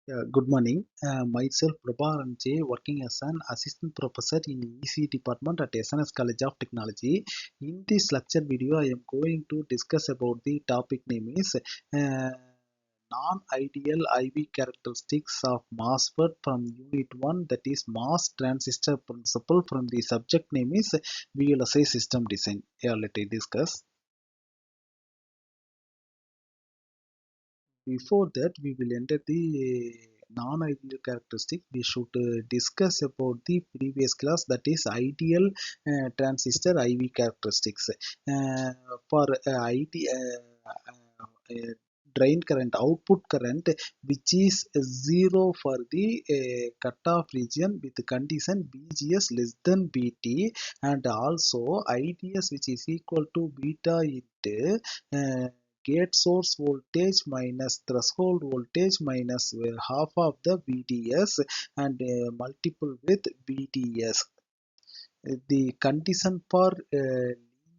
Good morning. Myself Prabharan J, working as an assistant professor in EC department at SNS College of Technology. In this lecture video, I am going to discuss about the topic name is non-ideal IV characteristics of MOSFET from Unit 1, that is MOS transistor principle. From the subject name is VLSI system design. Let us discuss. Before that, we will enter the non-ideal characteristic. We should discuss about the previous class, that is ideal transistor IV characteristics. For drain current, output current, which is 0 for the cutoff region with condition VGS less than VT, and also IDS which is equal to beta into gate source voltage minus threshold voltage minus half of the VDS and multiple with VDS. The condition for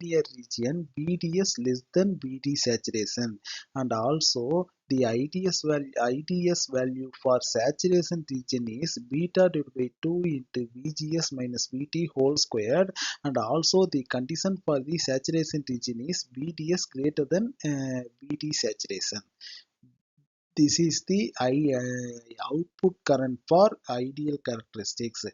linear region VDS less than VD saturation, and also the IDS value for saturation region is beta divided by 2 into VGS minus VT whole squared, and also the condition for the saturation region is VDS greater than VD saturation. This is the output current for ideal characteristics.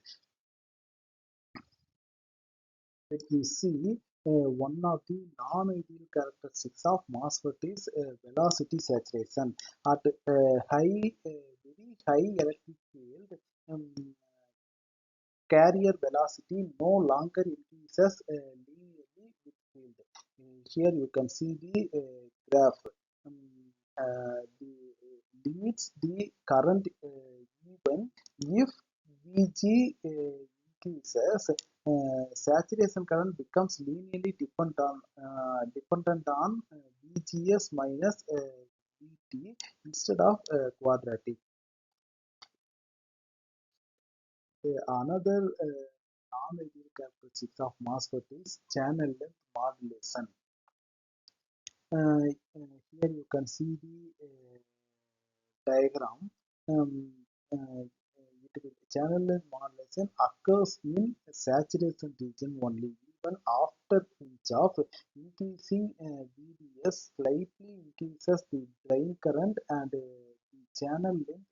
If we see one of the non-ideal characteristics of MOSFET is velocity saturation. At very high electric field, um, carrier velocity no longer increases linearly with field. Here you can see the graph. The leads the current even if Vg increases, saturation current becomes linearly dependent on VGS minus VT instead of quadratic. Another non-ideal characteristics of MOSFET is channel length modulation. Here you can see the diagram. Um, channel length modulation occurs in saturation region only. Even after pinch off, increasing VDS slightly increases the drain current, and the channel length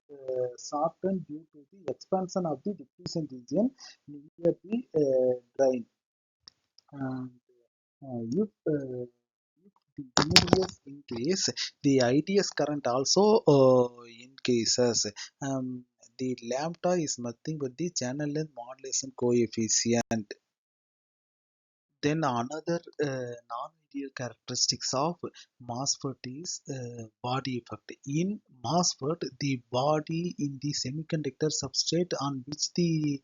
shortened due to the expansion of the depletion region near the drain. And if the VDS increase, the IDS current also increases. The lambda is nothing but the channel length modulation coefficient. Then another non-ideal characteristics of MOSFET is body effect. In MOSFET, the body in the semiconductor substrate on which the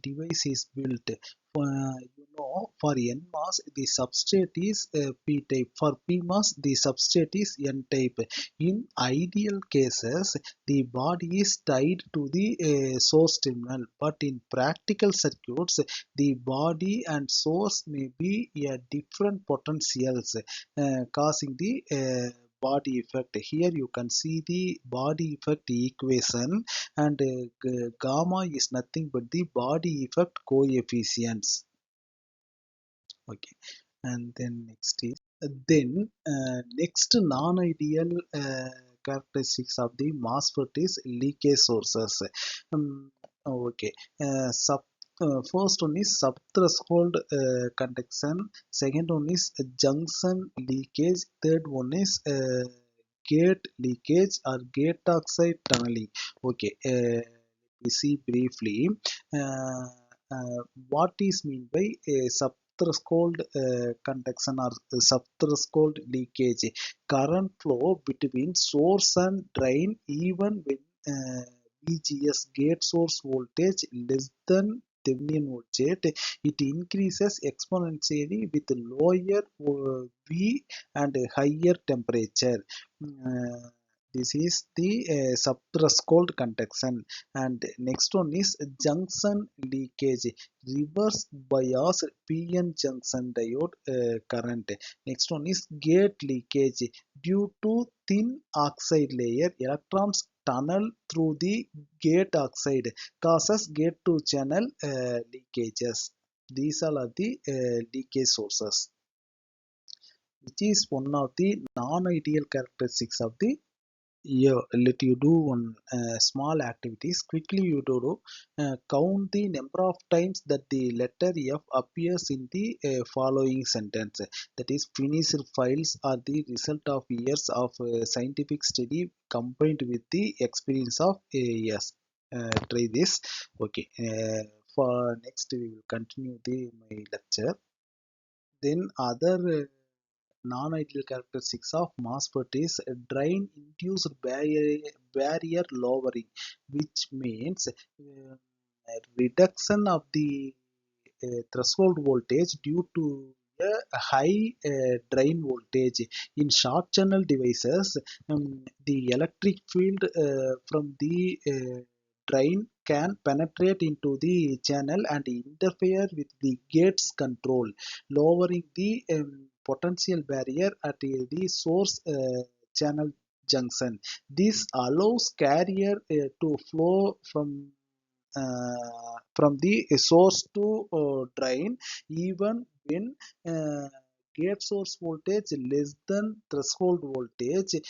device is built. For NMOS, the substrate is P-type. For PMOS, the substrate is N-type. In ideal cases, the body is tied to the source terminal, but in practical circuits, the body and source may be different potentials, causing the body effect. Here you can see the body effect equation, and gamma is nothing but the body effect coefficients. Okay, and then next non-ideal characteristics of the MOSFET is leakage sources. Okay, first one is subthreshold conduction, second one is junction leakage, third one is gate leakage or gate oxide tunneling. Okay, we see briefly uh, what is mean by subthreshold conduction or subthreshold leakage. Current flow between source and drain even when VGS gate source voltage less than Thevenin voltage, it increases exponentially with lower V and higher temperature. Uh, this is the subthreshold conduction. And next one is junction leakage, reverse bias PN junction diode current. Next one is gate leakage, due to thin oxide layer, electrons tunnel through the gate oxide causes gate to channel leakages. These all are the leakage sources, which is one of the non-ideal characteristics of the. Yeah, let you do one small activities quickly. You do count the number of times that the letter F appears in the following sentence. That is, finished files are the result of years of scientific study combined with the experience of yes. Try this. Okay. For next we will continue the my lecture. Then other non-ideal characteristics of MOSFET is drain-induced barrier lowering, which means reduction of the threshold voltage due to a high drain voltage. In short channel devices, the electric field from the drain can penetrate into the channel and interfere with the gate's control, lowering the potential barrier at the source channel junction. This allows carrier to flow from the source to drain even when uh, gate source voltage less than threshold voltage,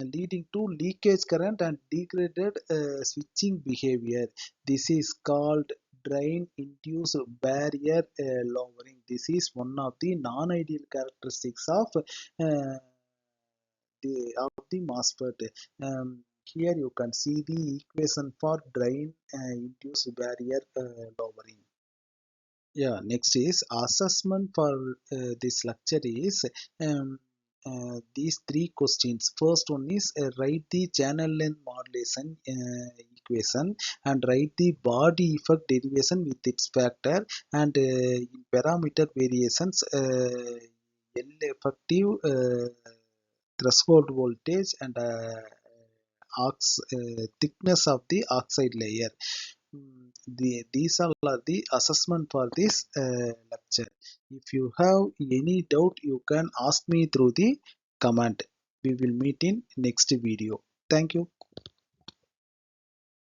leading to leakage current and degraded switching behavior. This is called drain induced barrier lowering. This is one of the non-ideal characteristics of the MOSFET. Here you can see the equation for drain induced barrier lowering. Yeah, next is assessment for this lecture is these three questions. First one is write the channel length modulation equation and write the body effect derivation with its factor and in parameter variations L effective threshold voltage and thickness of the oxide layer. These all are the assessment for this lecture. If you have any doubt, you can ask me through the comment. We will meet in next video. Thank you.